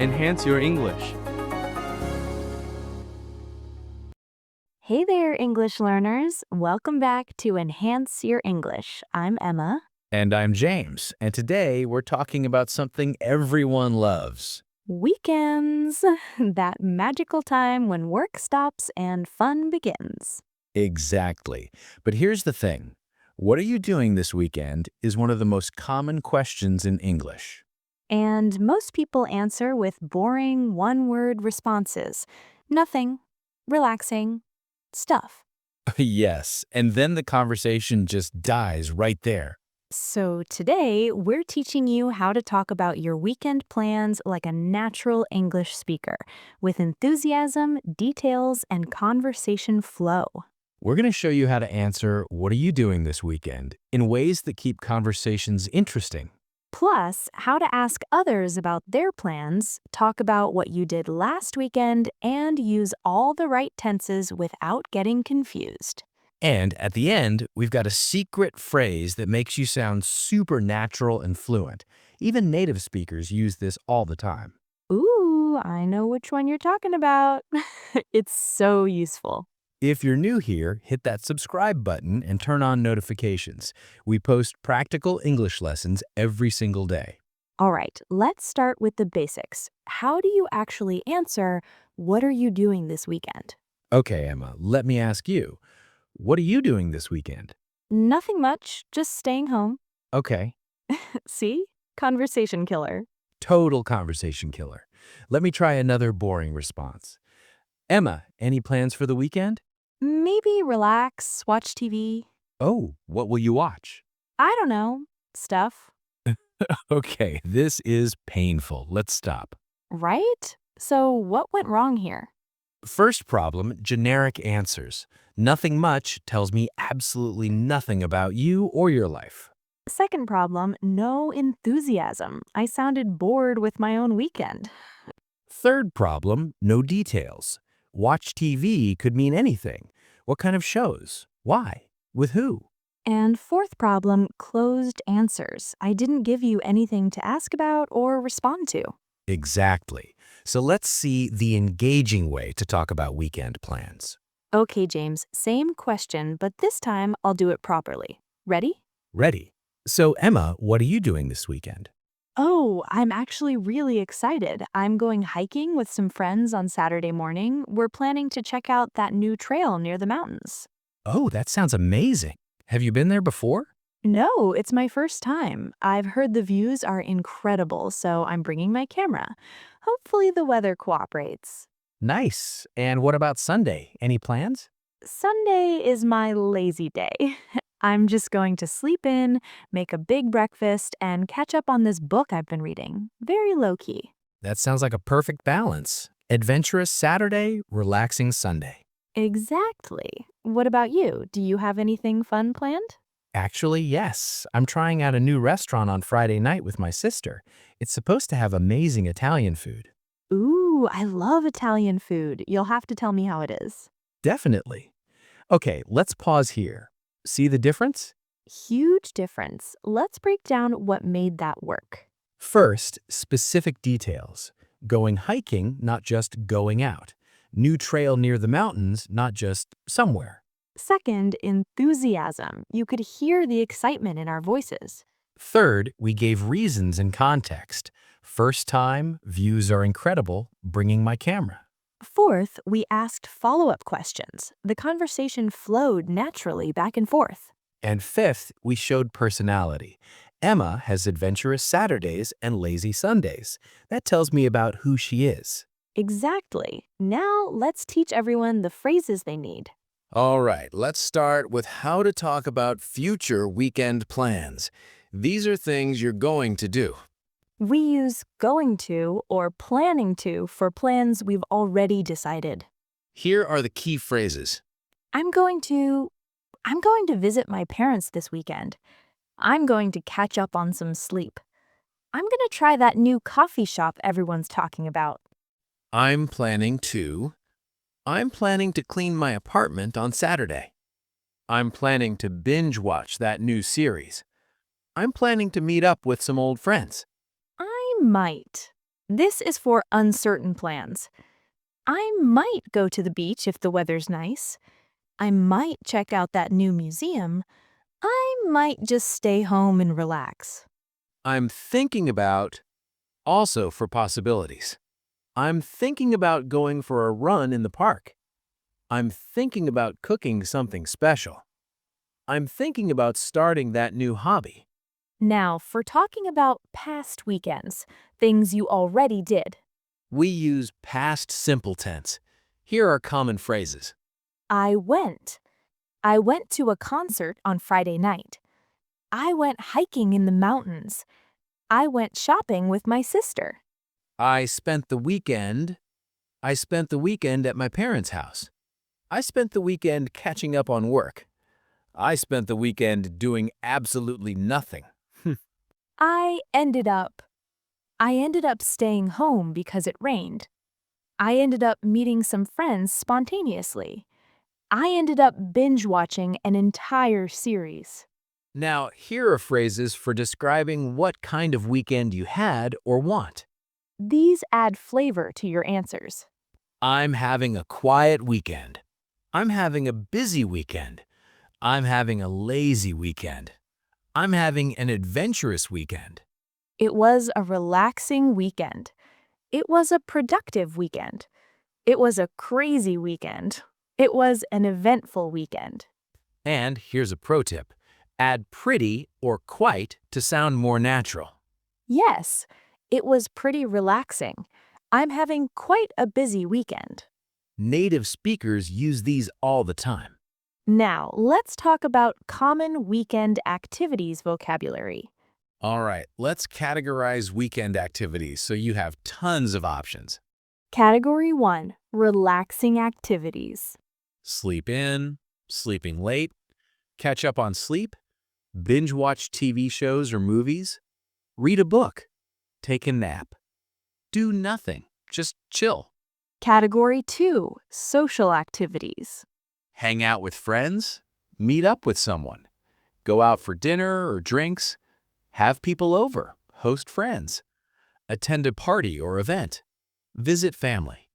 Enhance your English. Hey there, English learners. Welcome back to Enhance Your English. I'm Emma. And I'm James, and today we're talking about something everyone loves. Weekends, that magical time when work stops and fun begins. Exactly. But here's the thing. What are you doing this weekend is one of the most common questions in English. And most people answer with boring one-word responses. Nothing, relaxing, stuff. Yes, and then the conversation just dies right there. So today, we're teaching you how to talk about your weekend plans like a natural English speaker, with enthusiasm, details, and conversation flow. We're going to show you how to answer, "What are you doing this weekend?" in ways that keep conversations interesting. Plus, how to ask others about their plans, talk about what you did last weekend, and use all the right tenses without getting confused. And at the end, we've got a secret phrase that makes you sound super natural and fluent. Even native speakers use this all the time. Ooh, I know which one you're talking about. It's so useful. If you're new here, hit that subscribe button and turn on notifications. We post practical English lessons every single day. All right, let's start with the basics. How do you actually answer, "What are you doing this weekend?" Okay, Emma, let me ask you, what are you doing this weekend? Nothing much, just staying home. Okay, See? Conversation killer. total conversation killer. Let me try another boring response. Emma, any plans for the weekend? Maybe relax, watch TV. Oh, what will you watch? I don't know. Stuff. Okay, this is painful. Let's stop. Right? So, what went wrong here? First problem, generic answers. Nothing much tells me absolutely nothing about you or your life. Second problem, no enthusiasm. I sounded bored with my own weekend. Third problem, no details. Watch TV could mean anything. What kind of shows? Why? With who? And fourth problem, closed answers. I didn't give you anything to ask about or respond to. Exactly. So let's see the engaging way to talk about weekend plans. Okay, James, same question, but this time I'll do it properly. Ready? Ready? So, Emma, what are you doing this weekend? Oh, I'm actually really excited. I'm going hiking with some friends on Saturday morning. We're planning to check out that new trail near the mountains. Oh, that sounds amazing. Have you been there before? No, it's my first time. I've heard the views are incredible, so I'm bringing my camera. Hopefully the weather cooperates. Nice. And what about Sunday? Any plans? Sunday is my lazy day. I'm just going to sleep in, make a big breakfast, and catch up on this book I've been reading. Very low-key. That sounds like a perfect balance. Adventurous Saturday, relaxing Sunday. Exactly. What about you? Do you have anything fun planned? Actually, yes. I'm trying out a new restaurant on Friday night with my sister. It's supposed to have amazing Italian food. Ooh, I love Italian food. You'll have to tell me how it is. Definitely. Okay, let's pause here. See the difference? Huge difference. Let's break down what made that work. First, specific details. Going hiking, not just going out. New trail near the mountains, not just somewhere. Second, enthusiasm. You could hear the excitement in our voices. Third, we gave reasons and context. First time, views are incredible, bringing my camera. Fourth, we asked follow-up questions. The conversation flowed naturally back and forth. And fifth, we showed personality. Emma has adventurous Saturdays and lazy Sundays. That tells me about who she is. Exactly. Now let's teach everyone the phrases they need. All right, let's start with how to talk about future weekend plans. These are things you're going to do. We use going to or planning to for plans we've already decided. Here are the key phrases. I'm going to I'm going to visit my parents this weekend. I'm going to catch up on some sleep. I'm going to try that new coffee shop everyone's talking about. I'm planning to. I'm planning to clean my apartment on Saturday. I'm planning to binge watch that new series. I'm planning to meet up with some old friends. I might. This is for uncertain plans. I might go to the beach if the weather's nice. I might check out that new museum. I might just stay home and relax. I'm thinking about also for possibilities. I'm thinking about going for a run in the park. I'm thinking about cooking something special. I'm thinking about starting that new hobby. Now, for talking about past weekends, things you already did. We use past simple tense. Here are common phrases. I went. I went to a concert on Friday night. I went hiking in the mountains. I went shopping with my sister. I spent the weekend. I spent the weekend at my parents' house. I spent the weekend catching up on work. I spent the weekend doing absolutely nothing. I ended up. I ended up staying home because it rained. I ended up meeting some friends spontaneously. I ended up binge watching an entire series. Now, here are phrases for describing what kind of weekend you had or want. These add flavor to your answers. I'm having a quiet weekend. I'm having a busy weekend. I'm having a lazy weekend. I'm having an adventurous weekend. It was a relaxing weekend. It was a productive weekend. It was a crazy weekend. It was an eventful weekend. And here's a pro tip. Add pretty or quite to sound more natural. Yes, it was pretty relaxing. I'm having quite a busy weekend. Native speakers use these all the time. Now, let's talk about common weekend activities vocabulary. All right, let's categorize weekend activities so you have tons of options. Category 1, relaxing activities. Sleep in, sleeping late, catch up on sleep, binge watch TV shows or movies, read a book, take a nap, do nothing, just chill, Category 2, social activities. hang out with friends, meet up with someone, go out for dinner or drinks, have people over, host friends, attend a party or event, visit family,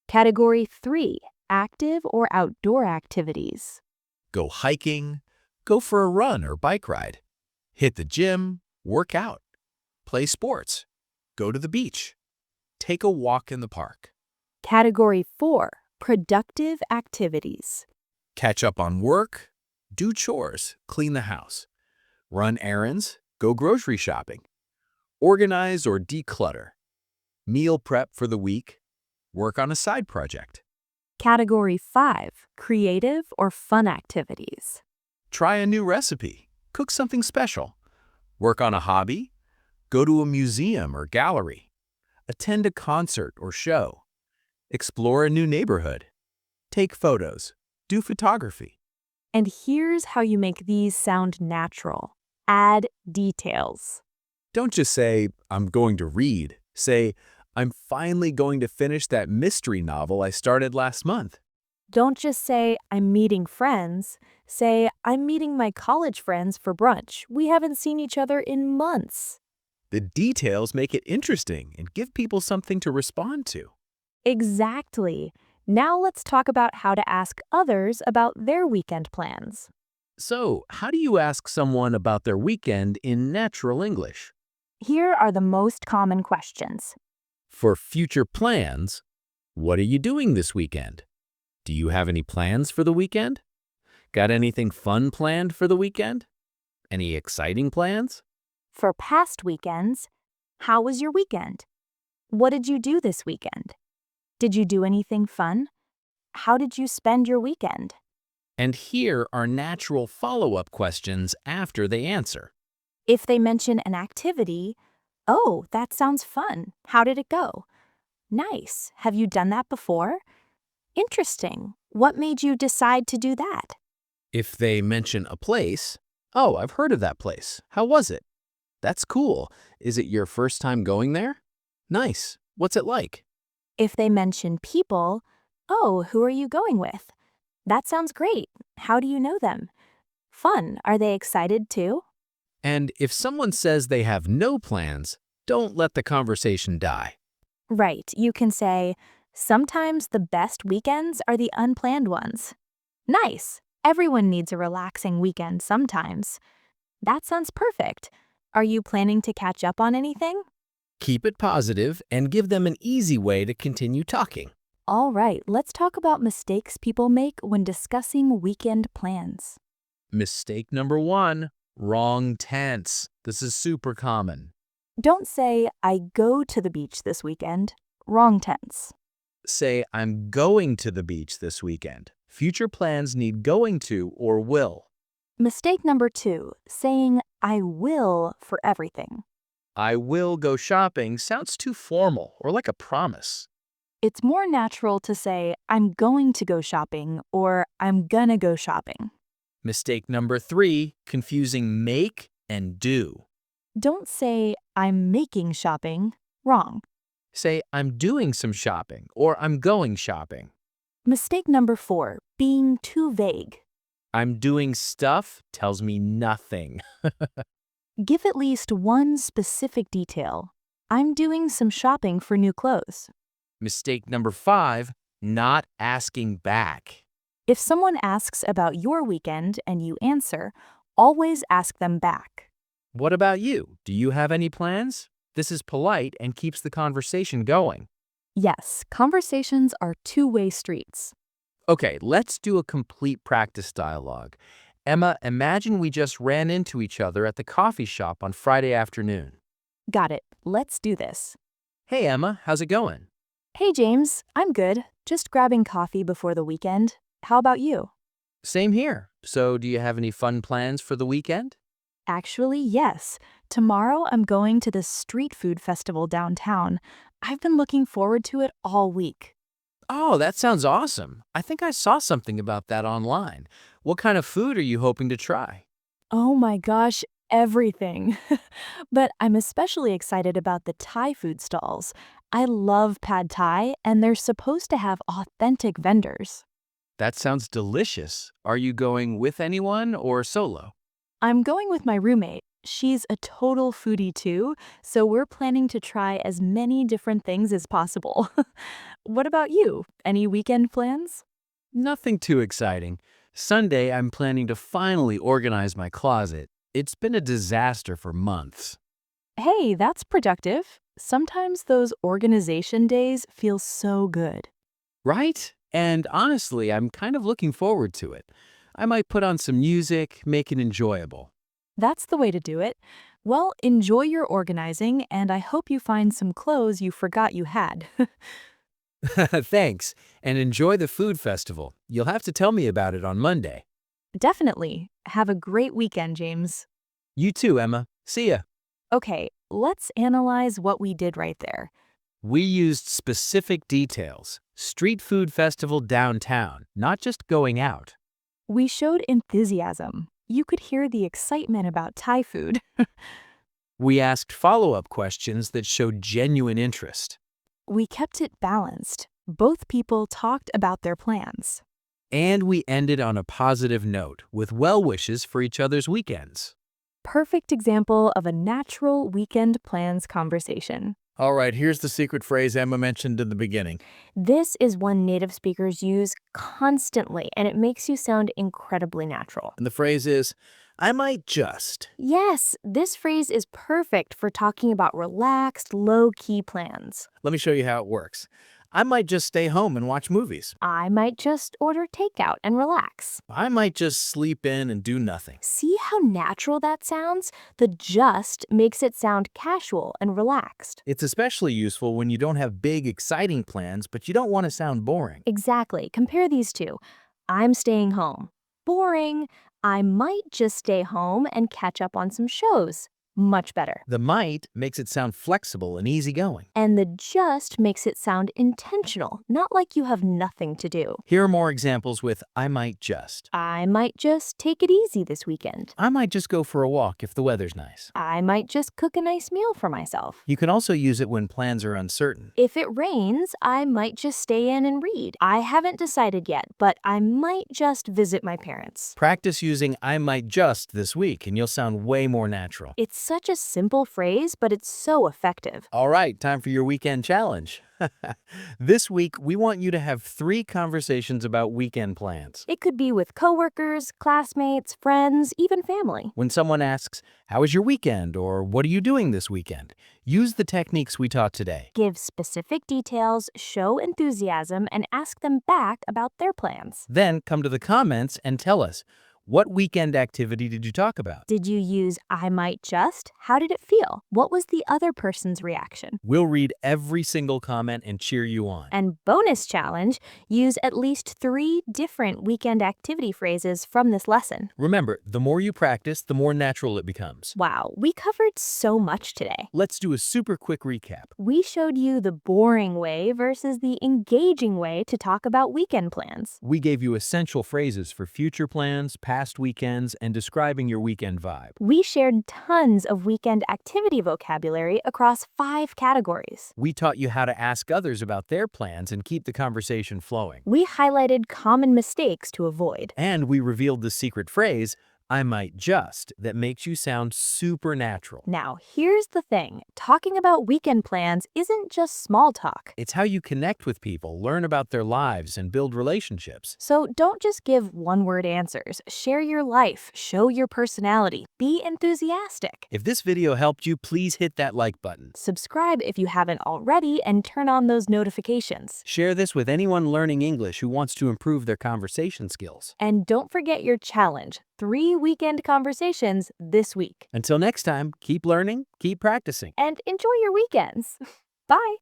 Category 3, active or outdoor activities. go hiking, go for a run or bike ride, hit the gym, work out, play sports, go to the beach, take a walk in the park, Category 4, productive activities. catch up on work, do chores, clean the house, run errands, go grocery shopping, organize or declutter, meal prep for the week, work on a side project, Category 5, creative or fun activities. try a new recipe, cook something special, work on a hobby, go to a museum or gallery, attend a concert or show, explore a new neighborhood, take photos, do photography. And here's how you make these sound natural. Add details. Don't just say, I'm going to read. Say, I'm finally going to finish that mystery novel I started last month. Don't just say, I'm meeting friends. Say, I'm meeting my college friends for brunch. We haven't seen each other in months. The details make it interesting and give people something to respond to. Exactly. Now let's talk about how to ask others about their weekend plans. So, how do you ask someone about their weekend in natural English? Here are the most common questions. For future plans, what are you doing this weekend? Do you have any plans for the weekend? Got anything fun planned for the weekend? Any exciting plans? For past weekends, how was your weekend? What did you do this weekend? Did you do anything fun? How did you spend your weekend? And here are natural follow-up questions after they answer. If they mention an activity, oh, that sounds fun. How did it go? Nice. Have you done that before? Interesting. What made you decide to do that? If they mention a place, oh, I've heard of that place. How was it? That's cool. Is it your first time going there? Nice. What's it like? If they mention people, oh, who are you going with? That sounds great. How do you know them? Fun. Are they excited too? And if someone says they have no plans, don't let the conversation die. Right, you can say, sometimes the best weekends are the unplanned ones. Nice. Everyone needs a relaxing weekend sometimes. That sounds perfect. Are you planning to catch up on anything? Keep it positive and give them an easy way to continue talking. All right, let's talk about mistakes people make when discussing weekend plans. Mistake number 1, wrong tense. This is super common. Don't say, I go to the beach this weekend. Wrong tense. Say, I'm going to the beach this weekend. Future plans need going to or will. Mistake number 2, saying, I will for everything. I will go shopping sounds too formal or like a promise. It's more natural to say, I'm going to go shopping or I'm gonna go shopping. Mistake number 3, confusing make and do. Don't say, I'm making shopping. Wrong. Say, I'm doing some shopping or I'm going shopping. Mistake number 4, being too vague. I'm doing stuff tells me nothing. Give at least one specific detail. I'm doing some shopping for new clothes. Mistake number 5, not asking back. If someone asks about your weekend and you answer, always ask them back. What about you? Do you have any plans? This is polite and keeps the conversation going. Yes, conversations are two-way streets. Okay, let's do a complete practice dialogue. Emma, imagine we just ran into each other at the coffee shop on Friday afternoon. Got it. Let's do this. Hey Emma, how's it going? Hey James, I'm good. Just grabbing coffee before the weekend. How about you? Same here. So do you have any fun plans for the weekend? Actually, yes. Tomorrow I'm going to the street food festival downtown. I've been looking forward to it all week. Oh, that sounds awesome. I think I saw something about that online. What kind of food are you hoping to try? Oh my gosh, everything. But I'm especially excited about the Thai food stalls. I love pad Thai, and they're supposed to have authentic vendors. That sounds delicious. Are you going with anyone or solo? I'm going with my roommate. She's a total foodie too, so we're planning to try as many different things as possible. What about you? Any weekend plans? Nothing too exciting. Sunday, I'm planning to finally organize my closet. It's been a disaster for months. Hey, that's productive. Sometimes those organization days feel so good. Right? And honestly, I'm kind of looking forward to it. I might put on some music, make it enjoyable. That's the way to do it. Well, enjoy your organizing, and I hope you find some clothes you forgot you had. Thanks, and enjoy the food festival. You'll have to tell me about it on Monday. Definitely. Have a great weekend, James. You too, Emma. See ya. Okay, let's analyze what we did right there. We used specific details. Street food festival downtown, not just going out. We showed enthusiasm. You could hear the excitement about Thai food. We asked follow-up questions that showed genuine interest. We kept it balanced. Both people talked about their plans. And we ended on a positive note with well wishes for each other's weekends. Perfect example of a natural weekend plans conversation. All right, here's the secret phrase Emma mentioned in the beginning. This is one native speakers use constantly, and it makes you sound incredibly natural. And the phrase is, I might just. Yes, this phrase is perfect for talking about relaxed, low-key plans. Let me show you how it works. I might just stay home and watch movies. I might just order takeout and relax. I might just sleep in and do nothing. See how natural that sounds? The just makes it sound casual and relaxed. It's especially useful when you don't have big, exciting plans, but you don't want to sound boring. Exactly. Compare these two. I'm staying home. Boring. I might just stay home and catch up on some shows. Much better. The might makes it sound flexible and easygoing. And the just makes it sound intentional, not like you have nothing to do. Here are more examples with I might just. I might just take it easy this weekend. I might just go for a walk if the weather's nice. I might just cook a nice meal for myself. You can also use it when plans are uncertain. If it rains, I might just stay in and read. I haven't decided yet, but I might just visit my parents. Practice using I might just this week and you'll sound way more natural. It's such a simple phrase, but it's so effective. All right, time for your weekend challenge. This week, we want you to have 3 conversations about weekend plans. It could be with coworkers, classmates, friends, even family. When someone asks, "How was your weekend?" or "What are you doing this weekend?" use the techniques we taught today. Give specific details, show enthusiasm, and ask them back about their plans. Then come to the comments and tell us, what weekend activity did you talk about? Did you use I might just? How did it feel? What was the other person's reaction? We'll read every single comment and cheer you on. And bonus challenge, use at least 3 different weekend activity phrases from this lesson. Remember, the more you practice, the more natural it becomes. Wow, we covered so much today. Let's do a super quick recap. We showed you the boring way versus the engaging way to talk about weekend plans. We gave you essential phrases for future plans, past weekends, and describing your weekend vibe. We shared tons of weekend activity vocabulary across 5 categories. We taught you how to ask others about their plans and keep the conversation flowing. We highlighted common mistakes to avoid. And we revealed the secret phrase, "I might just," that makes you sound super natural. Now, here's the thing. Talking about weekend plans isn't just small talk. It's how you connect with people, learn about their lives, and build relationships. So don't just give one-word answers. Share your life, show your personality, be enthusiastic. If this video helped you, please hit that like button. Subscribe if you haven't already and turn on those notifications. Share this with anyone learning English who wants to improve their conversation skills. And don't forget your challenge, 3 weekend conversations this week. Until next time, keep learning, keep practicing. And enjoy your weekends. Bye.